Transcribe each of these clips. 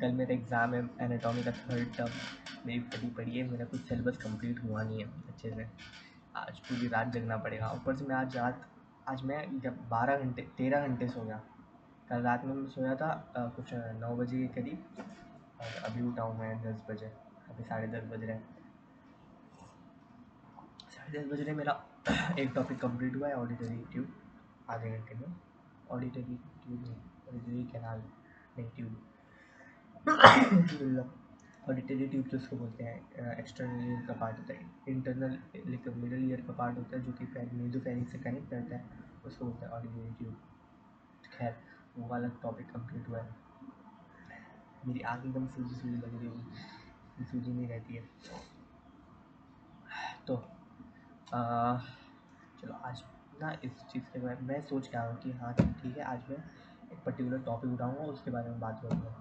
कल मेरा एग्ज़ाम है एनाटॉमी का थर्ड टर्म। मेरी फटी पड़ी है, मेरा कुछ सिलेबस कंप्लीट हुआ नहीं है अच्छे से। आज पूरी रात जगना पड़ेगा। ऊपर से मैं आज मैं जब 12 घंटे 13 घंटे सो गया। कल रात में मैं सोया था कुछ 9 बजे के करीब, और अभी उठा हूँ मैं 10 बजे। अभी 10:30 बज रहे हैं। 10:30 बज रहे मेरा एक टॉपिक कंप्लीट हुआ है, ऑडिटरी ट्यूब। आधे घंटे में ऑडिटरी ट्यूब नहीं, ऑडिटरी कैनाल नहीं, ट्यूब। ऑडिटरी ट्यूब तो उसको बोलते हैं एक्सटर्नल ईयर का पार्ट होता है। इंटरनल लेकिन मिडल ईयर का पार्ट होता है जो कि नेज़ोफेरिंक्स से कनेक्ट करता है, उसको बोलते हैं ऑडिटरी ट्यूब। खैर, वो वाला टॉपिक कंप्लीट हुआ है। मेरी आँख एकदम सूजी सूजी लग रही होगी, सूजी नहीं रहती है। तो चलो आज ना इस चीज़ के बारे में मैं सोच के आया हूँ कि हाँ ठीक है, आज मैं एक पर्टिकुलर टॉपिक उठाऊँगा, उसके बारे में बात करूँगा।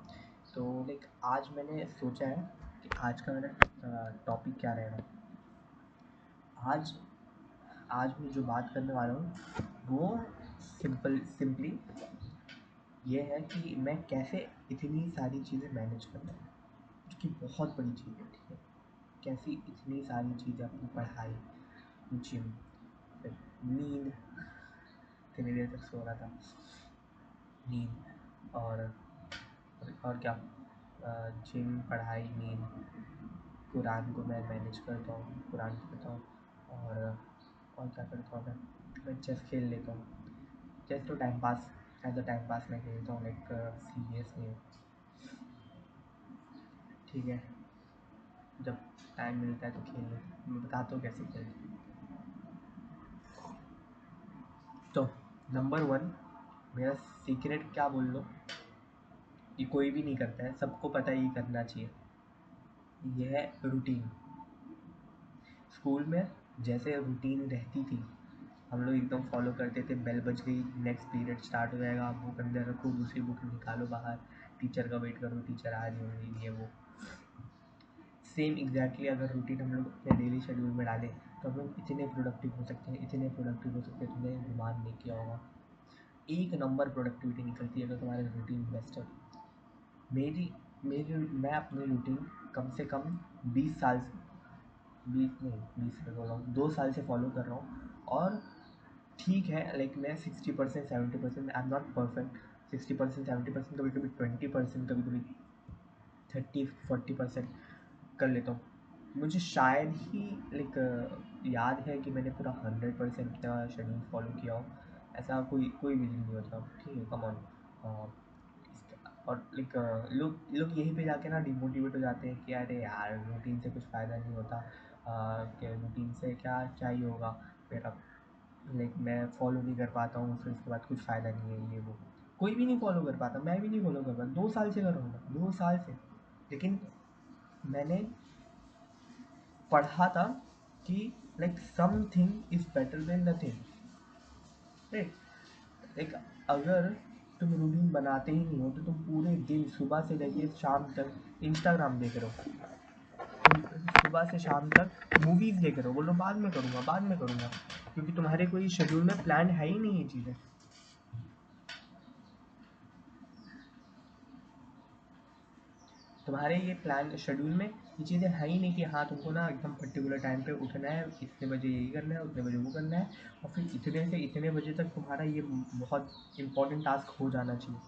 तो लाइक आज मैंने सोचा है कि आज का मेरा टॉपिक क्या रहेगा। आज आज मैं जो बात करने वाला हूँ वो सिंपली ये है कि मैं कैसे इतनी सारी चीज़ें मैनेज कर रहा हूँ, जो कि बहुत बड़ी चीज़ है। ठीक है, कैसी इतनी सारी चीज़ें, अपनी पढ़ाई, जिम, फिर नींद, इतनी देर तक सो रहा था, नींद और क्या, जिम, पढ़ाई, नींद, कुरान को मैं मैनेज करता हूँ, कुरान पढ़ता हूँ, और क्या करता हूँ मैं चेस खेल लेता हूँ। चेस तो time pass, as a time pass मैं खेलता हूँ, लाइक सीरियस नहीं। ठीक है, जब टाइम मिलता है तो खेल लेता हूँ। मैं बताता हूँ कैसे खेलता हूँ। तो नंबर 1, मेरा सीक्रेट क्या बोल लो, ये कोई भी नहीं करता है, सबको पता है ये करना चाहिए। यह है रूटीन। स्कूल में जैसे रूटीन रहती थी, हम लोग एकदम फॉलो करते थे। बेल बज गई, नेक्स्ट पीरियड स्टार्ट हो जाएगा, बुक अंदर रखो, दूसरी बुक निकालो बाहर, टीचर का वेट करो, टीचर आ रही होंगी, ये वो। सेम एग्जैक्टली अगर रूटीन हम लोग अपने डेली शेड्यूल में डालें तो हम लोग इतने प्रोडक्टिव हो सकते हैं, इतने प्रोडक्टिव हो सकते हैं। तुमने गुमान नहीं किया होगा, एक नंबर प्रोडक्टिविटी निकलती है अगर तुम्हारा रूटीन बेस्ट है। मेरी मेरी मैं अपनी रूटीन कम से कम 20 साल से, 20 से बोल रहा हूँ, 2 साल से फॉलो कर रहा हूँ। और ठीक है, लाइक मैं 60% 70%, आई एम नॉट परफेक्ट। 60% 70%, कभी कभी 20%, कभी कभी 30-40% कर लेता हूँ। मुझे शायद ही लाइक याद है कि मैंने पूरा 100% का शेड्यूल फॉलो किया हो। ऐसा कोई कोई भी दिन नहीं होता। ठीक है, कम ऑन। और लाइक लोग यहीं पे जाके ना डिमोटिवेट हो जाते हैं कि अरे यार, रूटीन से कुछ फ़ायदा नहीं होता, कि रूटीन से क्या चाहिए होगा मेरा, लाइक मैं फॉलो नहीं कर पाता हूँ, फिर उसके बाद कुछ फ़ायदा नहीं है, ये वो। कोई भी नहीं फॉलो कर पाता, मैं भी नहीं फॉलो कर पाता। 2 साल से कर रहा हूँ मैं, 2 साल से। लेकिन मैंने पढ़ा था कि like something is better than nothing. Right, like अगर तुम रूटीन बनाते ही नहीं हो तो तुम पूरे दिन सुबह से लेके शाम तक इंस्टाग्राम देख रहे हो, तुम सुबह से शाम तक मूवीज़ देख रहे हो, बोलो बाद में करूँगा, बाद में करूँगा, क्योंकि तुम्हारे कोई शेड्यूल में प्लान है ही नहीं ये चीज़ें। तुम्हारे ये प्लान शेड्यूल में ये चीज़ें है ही नहीं कि हाँ तुमको ना एकदम पर्टिकुलर टाइम पे उठना है, इतने बजे यही करना है, उतने बजे वो करना है, और फिर इतने से इतने बजे तक तुम्हारा ये बहुत इंपॉर्टेंट टास्क हो जाना चाहिए।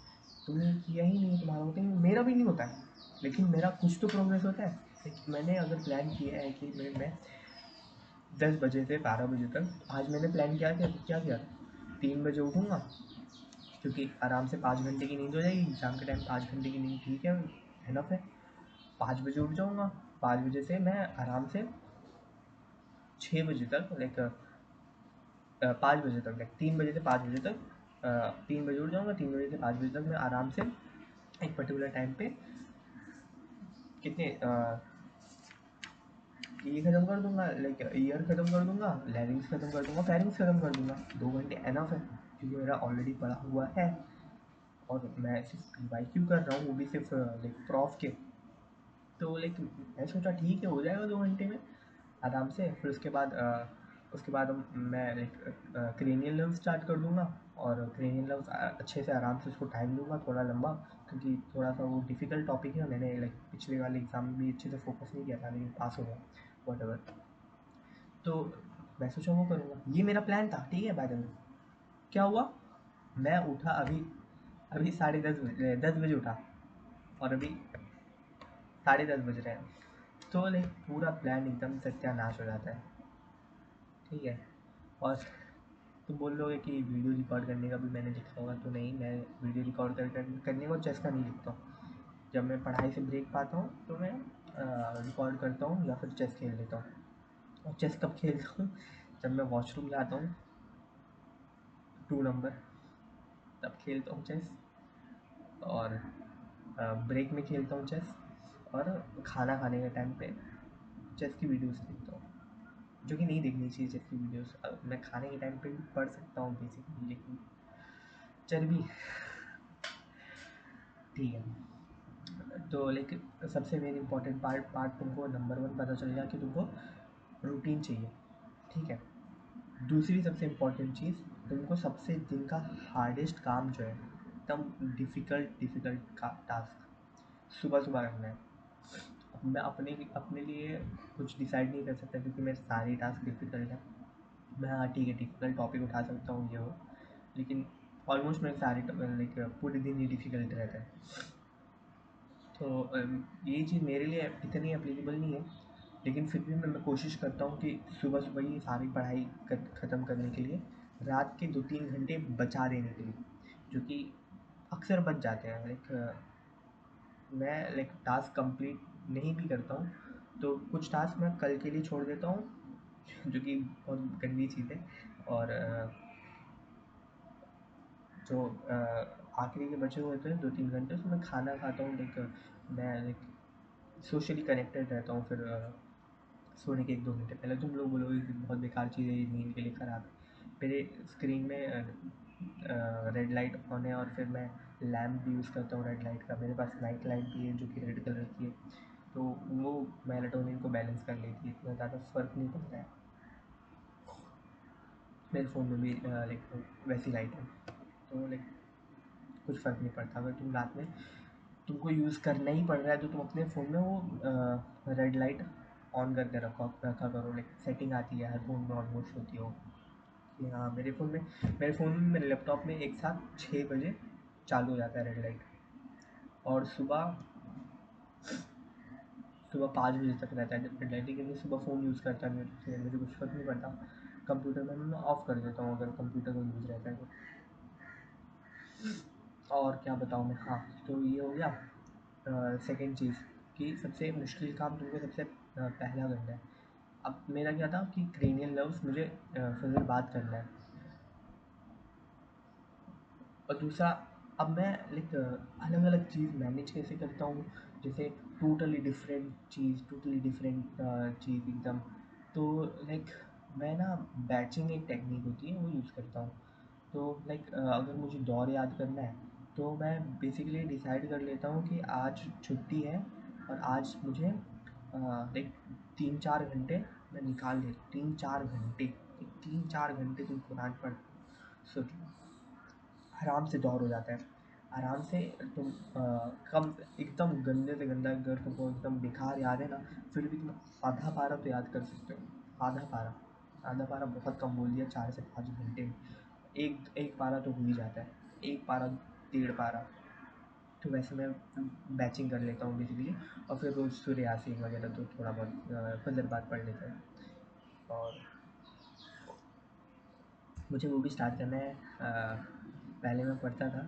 तुमने किया ही नहीं है, तुम्हारा होता ही नहीं, मेरा भी नहीं होता है। लेकिन मेरा कुछ तो प्रोग्रेस होता है। लेकिन मैंने अगर प्लान किया है कि मैं 10 बजे से 12 बजे तक, आज मैंने प्लान क्या किया था, 3 बजे उठूँगा, क्योंकि आराम से 5 घंटे की नींद हो जाएगी। एग्ज़ाम के टाइम 5 घंटे की नींद ठीक है, इनफ है। 5 बजे उठ जाऊँगा, 5 बजे से मैं आराम से 6 बजे तक, लाइक 5 बजे तक, लाइक 3 बजे से 5 बजे तक, 3 बजे उठ जाऊँगा, 3 बजे से 5 बजे तक मैं आराम से एक पर्टिकुलर टाइम पे कितने ये ख़त्म कर दूँगा, लाइक ईयर ख़त्म कर दूँगा, लैरिंग्स ख़त्म कर दूँगा, फेरिंग्स ख़त्म कर दूँगा। 2 घंटे इनफ है, क्योंकि मेरा ऑलरेडी पढ़ा हुआ है। और मैं सिर्फ PYQ कर रहा हूँ, वो भी सिर्फ लाइक प्रॉफ के। तो लाइक मैं सोचा ठीक है, हो जाएगा 2 घंटे में आराम से। फिर उसके बाद मैं लाइक क्रेनियल नर्व स्टार्ट कर दूँगा, और क्रेनियल नर्व्स अच्छे से आराम से उसको टाइम दूंगा थोड़ा लंबा, क्योंकि थोड़ा सा वो डिफ़िकल्ट टॉपिक है। मैंने लाइक पिछले वाले एग्ज़ाम में भी अच्छे से फोकस नहीं किया था, लेकिन पास हो गया वॉट। तो मैं सोचा वो करूँगा, ये मेरा प्लान था, ठीक है। बाय द वे क्या हुआ, मैं उठा अभी, अभी 10:30 बजे, 10 बजे उठा, और अभी 10:30 बज रहे हैं। तो लाइक पूरा प्लान एकदम सत्यानाश हो जाता है, ठीक है। और तुम बोल लोगे कि वीडियो रिकॉर्ड करने का भी मैंने लिखा होगा, तो नहीं, मैं वीडियो रिकॉर्ड करने को चेस का नहीं लिखता हूँ। जब मैं पढ़ाई से ब्रेक पाता हूँ तो मैं रिकॉर्ड करता हूँ या फिर चेस खेल लेता हूँ। और चेस कब खेलता हूँ, जब मैं वॉशरूम जाता हूँ 2 नंबर, तब खेलता हूँ चेस। और ब्रेक में खेलता हूँ चेस। और खाना खाने के टाइम पे चेस की वीडियोस देखता हूँ, जो कि नहीं देखनी चाहिए चेस की वीडियोस। मैं खाने के टाइम पे भी पढ़ सकता हूँ बेसिकली, लेकिन चर्बी, ठीक है। तो लाइक सबसे मेन इंपॉर्टेंट पार्ट पार्ट तुमको नंबर 1 पता चल गया कि तुमको रूटीन चाहिए, ठीक है। दूसरी सबसे इम्पोर्टेंट चीज़, तुमको सबसे दिन का हार्डेस्ट काम जो है, एकदम डिफ़िकल्ट का टास्क सुबह सुबह करना है। अब मैं अपने लिए कुछ डिसाइड नहीं कर सकता, क्योंकि मेरे सारे टास्क डिफ़िकल्ट हैं। मैं हाँ ठीक है, डिफ़िकल्ट टॉपिक उठा सकता हूँ ये वो, लेकिन ऑलमोस्ट मेरे सारे लाइक पूरे दिन ही डिफ़िकल्ट रहता है। तो ये चीज़ मेरे लिए इतनी एप्लीकेबल नहीं है, लेकिन फिर भी मैं कोशिश करता हूँ कि सुबह सुबह ही सारी पढ़ाई ख़त्म करने के लिए रात के 2-3 घंटे बचा देने के लिए, जो कि अक्सर बच जाते हैं। मैं टास्क कंप्लीट नहीं भी करता हूँ, तो कुछ टास्क मैं कल के लिए छोड़ देता हूँ, जो कि बहुत गंदी चीज़ है। और जो आखिरी के बचे हुए थे 2-3 घंटे, उसमें मैं खाना खाता हूँ। मैं सोशली कनेक्टेड रहता हूँ। फिर सोने के 1-2 घंटे पहले तुम लोग बोलोगे कि बहुत बेकार चीज़ है ये, नींद के लिए ख़राब है। मेरे स्क्रीन में रेड लाइट ऑन है, और फिर मैं लैम्प भी यूज़ करता हूँ रेड लाइट का। मेरे पास नाइट लैम्प भी है जो कि रेड कलर की है, तो वो मेलाटोनिन को बैलेंस कर लेती है, इतना ज़्यादा फ़र्क नहीं पड़ता है। मेरे फ़ोन में भी वैसी लाइट है, तो कुछ फ़र्क नहीं पड़ता। अगर तुम रात में तुमको यूज़ करना ही पड़ रहा है, तो तुम अपने फ़ोन में वो रेड लाइट ऑन करके रखा करो। सेटिंग आती है, हर फ़ोन में ऑलमोस्ट होती हो कि हाँ, मेरे फ़ोन में मेरे लैपटॉप में एक साथ 6 बजे चालू हो जाता है रेड लाइट, और सुबह सुबह 5 बजे तक रहता है रेड लाइट। लेकिन मैं सुबह फ़ोन यूज़ करता नहीं हूँ, तो मुझे कुछ फ़र्क नहीं पड़ता। कंप्यूटर में मैं ऑफ़ कर देता हूँ अगर कंप्यूटर का यूज़ रहता है तो। और क्या बताऊँ मैं, हाँ, तो ये हो गया। सेकंड चीज़ कि सबसे मुश्किल काम तुमको सबसे पहला करना है। अब मेरा क्या था कि क्रेनियल नर्व्स मुझे फजर करना है। और दूसरा, अब मैं अलग अलग चीज़ मैनेज कैसे करता हूँ, जैसे टोटली डिफरेंट चीज़ एकदम। तो लाइक मैं ना बैचिंग एक टेक्निक होती है वो यूज़ करता हूँ। तो अगर मुझे दौर याद करना है, तो मैं बेसिकली डिसाइड कर लेता हूँ कि आज छुट्टी है, और आज मुझे 3-4 घंटे मैं निकाल लेता हूँ। 3-4 घंटे, 3-4 घंटे तुम कुरान पढ़, सोचो, आराम से दौर हो जाता है। आराम से तुम कम, एकदम गंदे से गंदा, अगर तुमको एकदम बेकार याद है ना, फिर भी तुम आधा पारा तो याद कर सकते हो। आधा पारा बहुत कम बोल दिया, 4 से 5 घंटे में एक एक पारा तो हो ही जाता है। एक पारा, 1.5 पारा। तो वैसे मैं बैचिंग कर लेता हूँ बेसिकली। और फिर रोज़ सूर्य यासीन वगैरह तो थोड़ा बहुत फजर बाद पढ़ लेता हूँ। और मुझे वो भी स्टार्ट करना है। पहले मैं पढ़ता था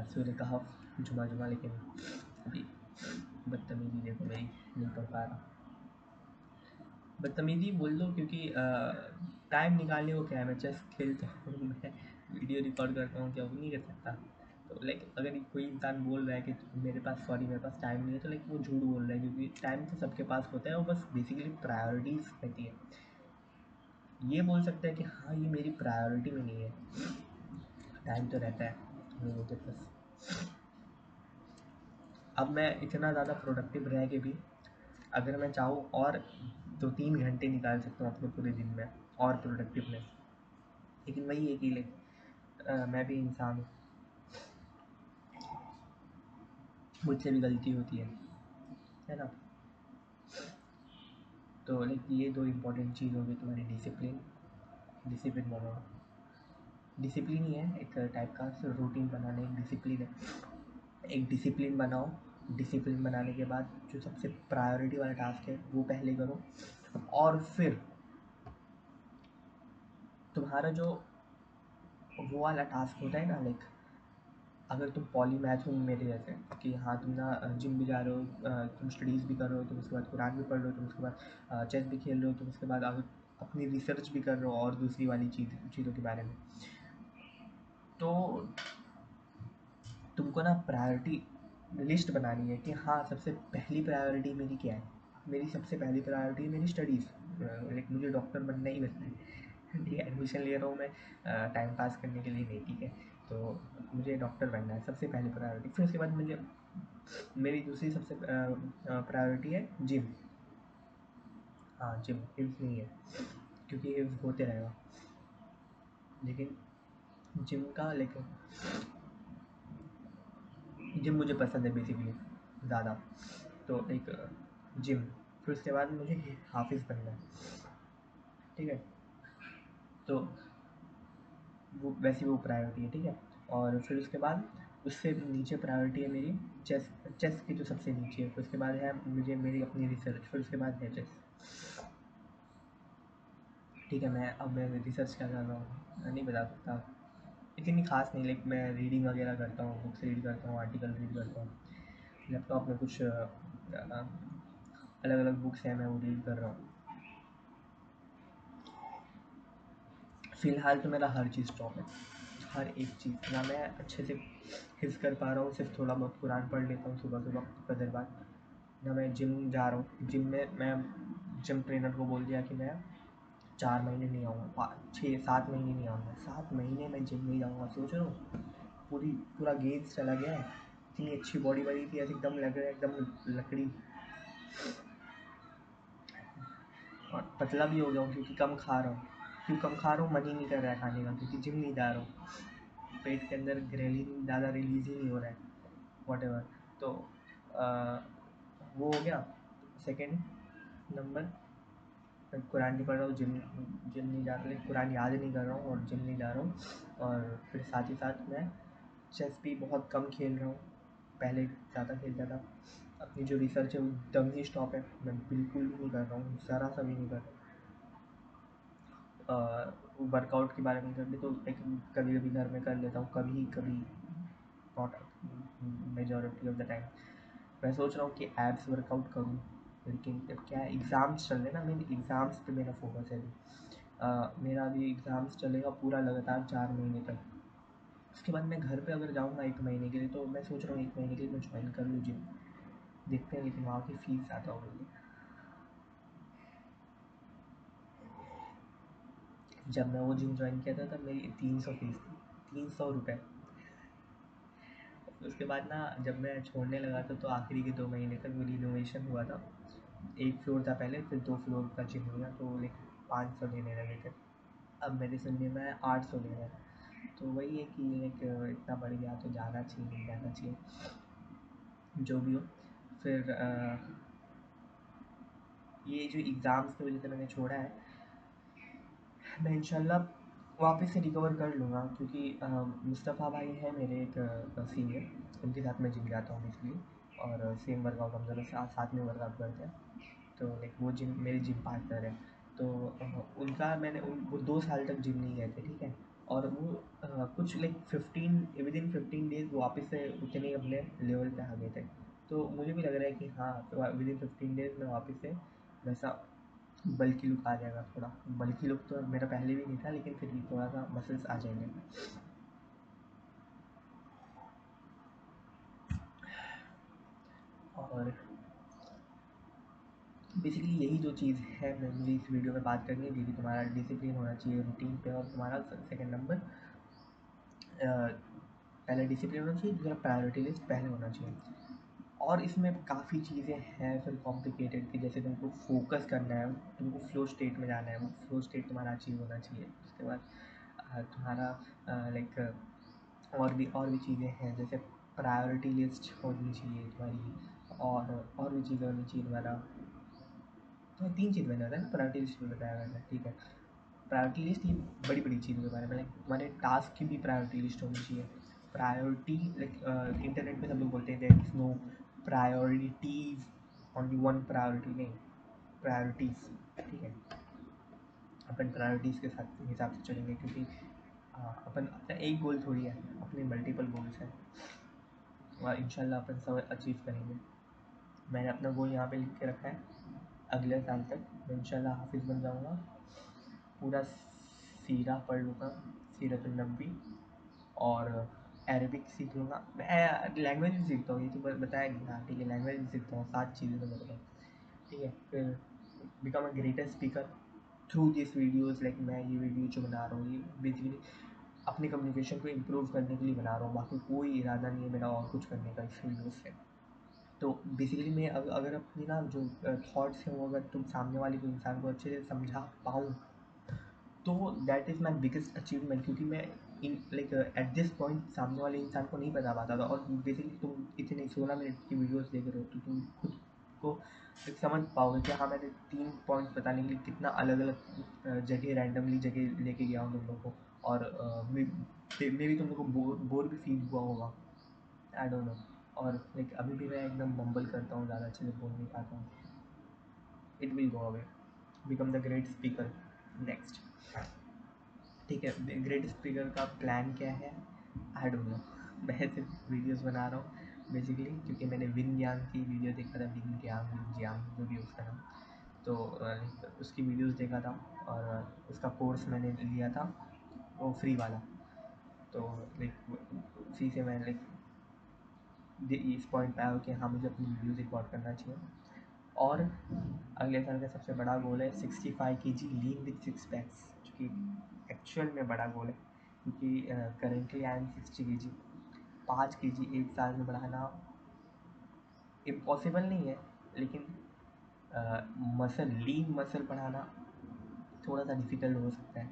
सूर्य कहफ, जुमा जुमा, लेकिन अभी बदतमीज़ी देखो मेरी, नहीं पढ़ पा रहा। बदतमीज़ी बोल दो, क्योंकि टाइम निकालने को क्या है, मैं चेस खेलता हूँ, मैं वीडियो रिकॉर्ड करता हूँ, क्या वो नहीं कर सकता। तो अगर कोई इंसान बोल रहा है कि मेरे पास टाइम नहीं है, तो वो झूठ बोल रहा है, क्योंकि टाइम तो सबके पास होता है, वो बस बेसिकली प्रायोरिटीज़ रहती है। ये बोल सकता है कि हाँ, ये मेरी प्रायोरिटी में नहीं है। टाइम तो रहता है हम लोगों के पास। अब मैं इतना ज़्यादा प्रोडक्टिव रह के भी, अगर मैं चाहूँ और 2-3 घंटे निकाल सकता हूँ अपने पूरे दिन में और प्रोडक्टिवनेस। लेकिन वही है कि मैं भी इंसान हूँ, मुझसे भी गलती होती है ना। तो लाइक ये दो इम्पोर्टेंट चीज़ होगी तुम्हारी, डिसिप्लिन, डिसिप्लिन बनाओ। डिसिप्लिन ही है एक टाइप का, रूटीन बनाना एक डिसिप्लिन है। एक डिसिप्लिन बनाओ, डिसिप्लिन बनाने के बाद जो सबसे प्रायोरिटी वाला टास्क है वो पहले करो, और फिर तुम्हारा जो वो वाला टास्क होता है ना, लाइक अगर तुम पॉलीमैथ हो मेरे जैसे कि हाँ तुम ना जिम भी जा रहे हो, तुम स्टडीज़ भी कर रहे हो, तुम उसके बाद कुरान भी पढ़ रहे हो, तुम उसके बाद चेस भी खेल रहे हो, तुम उसके बाद अगर अपनी रिसर्च भी कर रहे हो और दूसरी वाली चीज़ों के बारे में, तो तुमको ना प्रायोरिटी लिस्ट बनानी है कि हाँ सबसे पहली प्रायोरिटी मेरी क्या है। मेरी सबसे पहली प्रायोरिटी है मेरी स्टडीज़, लाइक मुझे डॉक्टर बनना ही बनना है। ठीक है, एडमिशन ले रहा हूँ मैं टाइम पास करने के लिए नहीं, ठीक है। तो मुझे डॉक्टर बनना है सबसे पहली प्रायोरिटी। फिर उसके बाद मुझे मेरी दूसरी सबसे प्रायोरिटी है जिम। हाँ जिम, हिल्स नहीं है क्योंकि हिल्स होते रहेगा, लेकिन जिम का, लेकिन जिम मुझे पसंद है बेसिकली ज़्यादा। तो एक जिम, फिर उसके बाद मुझे हाफिज़ बनना है, ठीक है। तो वो वैसी वो प्रायोरिटी है, ठीक है। और फिर उसके बाद उससे नीचे प्रायोरिटी है मेरी चेस, चेस की जो सबसे नीचे है। फिर उसके बाद है मुझे मेरी अपनी रिसर्च, फिर उसके बाद है चेस, ठीक है। मैं रिसर्च क्या कर रहा हूँ नहीं बता सकता, इतनी खास नहीं, लाइक मैं रीडिंग वगैरह करता हूँ, बुक्स रीड करता हूँ, आर्टिकल रीड करता हूँ, लैपटॉप में कुछ अलग अलग बुक्स हैं, मैं वो रीड कर रहा हूँ। फ़िलहाल तो मेरा हर चीज़ टॉप है, हर एक चीज़। ना मैं अच्छे से हिफ्ज़ कर पा रहा हूँ, सिर्फ थोड़ा बहुत कुरान पढ़ लेता हूँ सुबह सुबह फजर बाद। ना मैं जिम जा रहा हूँ, जिम में मैं जिम ट्रेनर को बोल दिया कि मैं 4 महीने नहीं आऊँगा, 6-7 महीने नहीं आऊँगा, 7 महीने मैं जिम नहीं जाऊँगा। सोच रहा हूँ, पूरा गेज चला गया है। इतनी अच्छी बॉडी बनी थी, ऐसे एकदम लग रहा है एकदम लकड़ी, और पतला भी हो गया हूँ क्योंकि कम खा रहा हूँ। क्यों कम खा रहा हूँ, मन ही नहीं कर रहा है खाने का क्योंकि जिम नहीं जा रहा हूँ, पेट के अंदर ग्रेलिन ज़्यादा रिलीज़ ही नहीं हो रहा है, वॉटेवर। तो वो हो गया सेकेंड नंबर। मैं कुरान नहीं पढ़ रहा हूँ, जिम जिम नहीं जा रहा, लेकिन कुरान याद नहीं कर रहा हूँ और जिम नहीं जा रहा हूँ। और फिर साथ ही साथ मैं चेस भी बहुत कम खेल रहा हूँ, पहले ज़्यादा खेलता था। अपनी जो रिसर्च है वो एकदम ही स्टॉप है, मैं बिल्कुल भी नहीं कर रहा हूँ, ज़रा सा भी नहीं कर रहा। वर्कआउट के बारे में कर ले तो एक कभी कभी घर में कर लेता हूँ, कभी कभी, not majority of the time. मैं सोच रहा हूँ कि एब्स वर्कआउट करूँ, लेकिन अब क्या है, एग्ज़ाम्स चल रहे हैं ना, मेरे एग्ज़ाम्स पे मेरा फोकस है अभी। मेरा अभी एग्ज़ाम्स चलेगा पूरा लगातार 4 महीने तक। उसके बाद मैं घर पे अगर जाऊँगा 1 महीने के लिए, तो मैं सोच रहा हूँ 1 महीने के लिए मैं ज्वाइन कर लूँ जिम। देखते हैं, लेकिन वहाँ की फ़ीस ज़्यादा हो गई है। जब मैं वो जिम ज्वाइन किया था तब मेरी 300 फ़ीस थी, 300 रुपये। उसके बाद ना जब मैं छोड़ने लगा था तो आखिरी के 2 महीने तक वो रिनोवेशन हुआ था। एक फ्लोर था पहले, फिर 2 फ्लोर का जिम हुआ, तो लाइक 500 देने लगे थे। अब मेरे सुनने में 800 ले रहे हैं। तो वही है कि लाइक इतना बढ़ गया तो जाना चाहिए, नहीं जाना चाहिए, जो भी हो। फिर ये जो एग्ज़ाम्स की वजह से मैंने छोड़ा है, मैं इंशाल्लाह वापस से रिकवर कर लूँगा क्योंकि मुस्तफ़ा भाई है मेरे एक सीनियर, उनके साथ मैं जिम जाता हूँ बेसिकली, और सेम वर्कआउट हम दोनों साथ साथ में वर्कआउट करते हैं। तो लाइक वो जिम मेरे जिम पार्टनर है। तो उनका मैंने वो 2 साल तक जिम नहीं गए थे, ठीक है। और वो कुछ लाइक 15 विदिन 15 डेज़ वापस से उतने ही अपने लेवल पे आ गए थे। तो मुझे भी लग रहा है कि हाँ विदिन 15 डेज़ में वापस से वैसा बल्की लुक आ जाएगा। थोड़ा बल्की लुक तो मेरा पहले भी नहीं था, लेकिन फिर भी थोड़ा सा मसल्स आ जाएंगे। और बेसिकली यही जो चीज़ है मैं मुझे इस वीडियो में बात करनी थी कि तुम्हारा डिसिप्लिन होना चाहिए रूटीन पे, और तुम्हारा सेकंड नंबर पहले डिसिप्लिन होना चाहिए, दूसरा प्रायोरिटी लिस्ट पहले होना चाहिए। और इसमें काफ़ी चीज़ें हैं फिर कॉम्प्लिकेटेड कि जैसे तुमको फोकस करना है, तुमको फ्लो स्टेट में जाना है, वो फ्लो स्टेट तुम्हारा अचीव होना चाहिए। उसके बाद तुम्हारा लाइक और भी चीज़ें हैं, जैसे प्रायोरिटी लिस्ट होनी चाहिए तुम्हारी, और भी चीज़ें होनी चाहिए तुम्हारा। तो 3 चीज़ मैंने बताया ना, प्रायोरिटी लिस्ट भी बताया मैंने, ठीक है। प्रायोरिटी लिस्ट ये बड़ी बड़ी चीज़ों के बारे में, लाइक तुम्हारे टास्क की भी प्रायोरिटी लिस्ट होनी चाहिए। प्रायोरिटी लाइक इंटरनेट पे सब लोग बोलते हैं there is no priorities, only one priority, नहीं, प्रायोरिटीज़, ठीक है। अपन प्रायोरिटीज़ के साथ हिसाब से चलेंगे, क्योंकि अपन अपना एक गोल थोड़ी है, अपने मल्टीपल गोल्स हैं, और इंशाल्लाह अपन सब अचीव करेंगे। मैंने अपना गोल यहाँ पे लिख के रखा है, अगले साल तक मैं इंशाल्लाह हाफिज़ बन जाऊँगा, पूरा सीरा पढ़ लूँगा, सीरतुन नबी, और अरबिक सीख लूँगा। मैं लैंग्वेज भी सीखता हूँ, ये तो बताया नहीं, हाँ ठीक है, लैंग्वेज भी सीखता हूँ, 7 चीज़ें तो मेरे को, ठीक है। फिर become a greater speaker through this videos, like मैं ये वीडियो जो बना रहा हूँ ये बेसिकली अपनी कम्युनिकेशन को इम्प्रूव करने के लिए बना रहा हूँ, बाकी कोई इरादा नहीं है मेरा और कुछ करने का इस वीडियो से। तो बेसिकली मैं अगर अपनी ना जो थॉट्स हैं वो अगर तुम सामने वाले को इंसान को अच्छे से समझा पाऊँ, तो that is my biggest achievement, क्योंकि मैं in like at this point सामने वाले इंसान को नहीं बता पाता था। और बेसिकली तुम इतने 16 मिनट की वीडियोस देख रहे हो तो तुम खुद को एक समझ पाओगे कि हाँ मैंने 3 पॉइंट्स बताने के लिए कितना अलग अलग जगह रैंडमली जगह लेके गया हूँ तुम लोग को, और मे बी तुम लोग को बोर भी फील हुआ होगा, आई डोंट नो। और लाइक अभी भी मैं एकदम बम्बल करता हूँ, ज़्यादा अच्छे से बोल नहीं पाता हूँ। It will go away, become the great speaker next, ठीक है। ग्रेट स्पीकर का प्लान क्या है, आई डोंट नो। मैं सिर्फ वीडियोस बना रहा हूँ बेसिकली, क्योंकि मैंने विन यांग की वीडियो देखा था, विन जियांग जो भी उसका नाम, तो उसकी वीडियोस देखा था, और उसका कोर्स मैंने लिया था, वो फ्री वाला। तो लाइक उसी से मैं लाइक इस पॉइंट पे आया कि हाँ मुझे अपनी वीडियोस रिकॉर्ड करना चाहिए। और अगले साल का सबसे बड़ा गोल है 65 kg लीन विथ 6 पैक्स, जो कि एक्चुअल में बड़ा गोल है, क्योंकि currently I am 60 kg। 5 kg एक साल में बढ़ाना इम्पॉसिबल नहीं है, लेकिन मसल लीन मसल बढ़ाना थोड़ा सा डिफ़िकल्ट हो सकता है।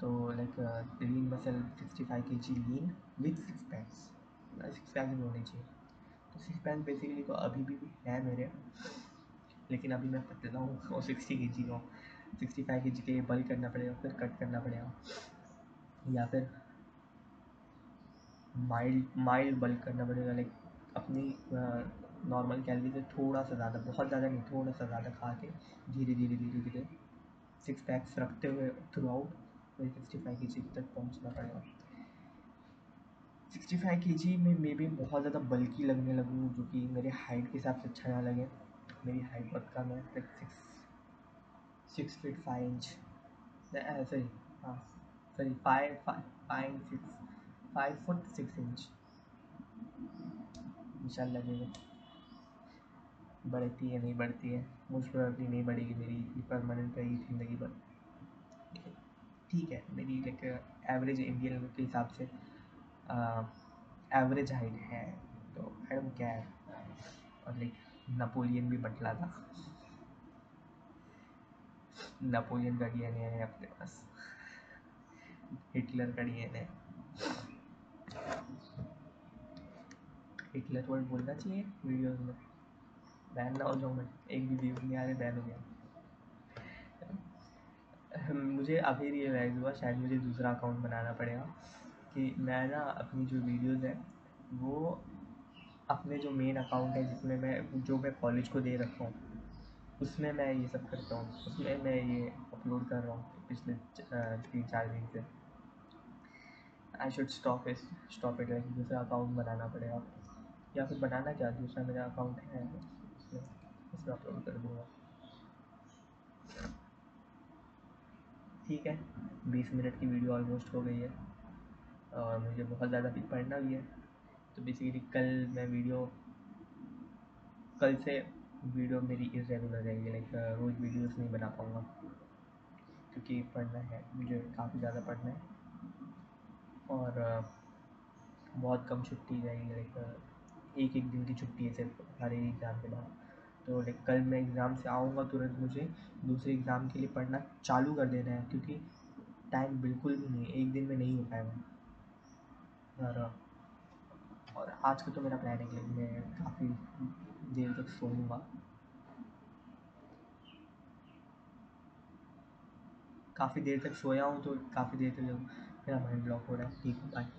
तो like lean muscle 65 kg lean with 6 PACS, 6 PACS भी होने चाहिए। तो 6 पैक्स बेसिकली तो अभी भी है मेरे, लेकिन अभी मैं पतला हूँ और 60 kg का हूँ। 65 kg के लिए बल्क करना पड़ेगा, फिर कट करना पड़ेगा, या फिर माइल्ड बल्क करना पड़ेगा, लाइक अपनी नॉर्मल कैलोरी से थोड़ा सा ज़्यादा, बहुत ज़्यादा नहीं, थोड़ा सा ज़्यादा खा के धीरे धीरे धीरे धीरे 6 पैक्स रखते हुए थ्रू आउट मुझे 65 kg तक पहुँचना पड़ेगा। 65 kg में मे बी बहुत ज़्यादा बल्कि लगने लगूँ, जो कि मेरे हाइट के हिसाब से अच्छा ना लगे। मेरी हाइट बहुत कम है, लाइक 6 फीट 5 इंच, सॉरी, हाँ सॉरी, 5 फुट 6 इंच। इंशाल्लाह देखो बढ़ती है नहीं बढ़ती है, मोस्ट प्रोबेबली नहीं बढ़ेगी, मेरी परमानेंट रहेगी ज़िंदगी भर, ठीक है। मेरी लाइक एवरेज इंडियन के हिसाब से एवरेज हाइट है, तो आई डोंट केयर। और लाइक नेपोलियन भी बटला था, नेपोलियन का डीएनए है अपने पास, हिटलर का डीएनए। हिटलर वर्ड बोलना चाहिए वीडियोस में, बैन ना हो जाऊँ मैं, एक भी व्यूज़ नहीं आ रहे, बैन हो गया। मुझे अभी रियलाइज़ हुआ, शायद मुझे दूसरा अकाउंट बनाना पड़ेगा, कि मैं ना अपनी जो वीडियोस है वो अपने जो मेन अकाउंट है जिसमें मैं कॉलेज को दे रखा हूँ, उसमें मैं ये सब करता हूँ, उसमें मैं ये अपलोड कर रहा हूँ पिछले 3-4 दिन से। आई शुड स्टॉप इट, दूसरा अकाउंट बनाना पड़ेगा, या फिर बनाना क्या, दूसरा मेरा अकाउंट है उसमें अपलोड कर दूँगा, ठीक है। 20 मिनट की वीडियो ऑलमोस्ट हो गई है, और मुझे बहुत ज़्यादा भी पढ़ना भी है। तो बेसिकली कल से वीडियो मेरी इरेगुलर रहेगी, लाइक रोज़ वीडियोस नहीं बना पाऊँगा, क्योंकि पढ़ना है मुझे, काफ़ी ज़्यादा पढ़ना है, और बहुत कम छुट्टी रहेगी, लाइक एक दिन की छुट्टी है सिर्फ हर एक एग्ज़ाम के बाद। तो लाइक कल मैं एग्ज़ाम से आऊँगा तुरंत मुझे दूसरे एग्ज़ाम के लिए पढ़ना चालू कर देना है, क्योंकि टाइम बिल्कुल भी नहीं, एक दिन में नहीं हो पाएगा। और आज का तो मेरा प्लान है कि मैं काफ़ी देर तक सोऊंगा, काफ़ी देर तक सोया हूँ, तो काफ़ी देर तक मेरा माइंड ब्लॉक हो रहा है। ठीक है, बाय।